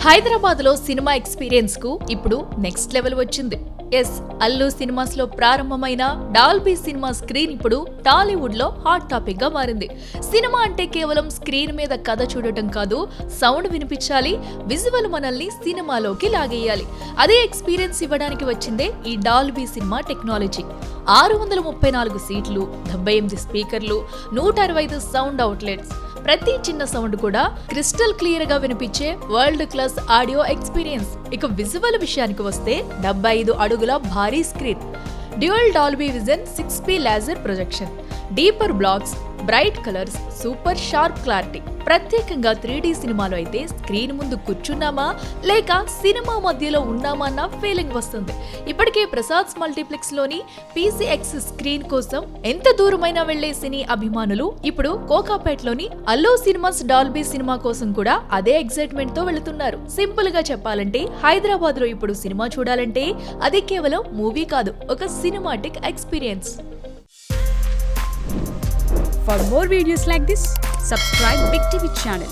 హైదరాబాద్ లో cinema experience కు ఇప్పుడు నెక్స్ట్ లెవెల్ వచ్చింది. అల్లు సినిమాస్ లో ప్రారంభమైన డాల్బీ సినిమా స్క్రీన్ ఇప్పుడు టాలీవుడ్ లో హాట్ టాపిక్ గా మారింది. సినిమా అంటే కేవలం స్క్రీన్ మీద కథ చూడటం కాదు, సౌండ్ వినిపించాలి, విజువల్ మనల్ని సినిమాలోకి లాగేయాలి. అదే ఎక్స్పీరియన్స్ ఇవ్వడానికి వచ్చిందే ఈ డాల్బీ సినిమా టెక్నాలజీ. 634 సీట్లు, 78 స్పీకర్లు, 165 సౌండ్ అవుట్లెట్స్. ప్రతి చిన్న సౌండ్ కూడా క్రిస్టల్ క్లియర్ గా వినిపించే వరల్డ్ క్లాస్ ఆడియో ఎక్స్పీరియన్స్. ఇక విజువల్ విషయానికి వస్తే 75 అడుగుల భారీ screen, dual Dolby vision 6P laser projection, deeper blocks, bright colours, super sharp clarity. ప్రత్యేకంగా 3D సినిమాలో అయితే స్క్రీన్ ముందు కూర్చున్నామా లేక సినిమా మధ్యలో ఉన్నామా అన్న ఫీలింగ్ వస్తుంది. ఇప్పటికే ప్రసాద్స్ మల్టీప్లెక్స్ లోని PCX స్క్రీన్ కోసం ఎంత దూరమైనా వెళ్లే సినీ అభిమానులు ఇప్పుడు కోకాపేట్లోని అల్లు సినిమాస్ డాల్బీ సినిమా కోసం కూడా అదే ఎక్సైట్మెంట్ తో వెళుతున్నారు. సింపుల్ గా చెప్పాలంటే హైదరాబాద్ లో ఇప్పుడు సినిమా చూడాలంటే అది కేవలం మూవీ కాదు, ఒక cinematic experience. For more videos like this, subscribe Big TV channel.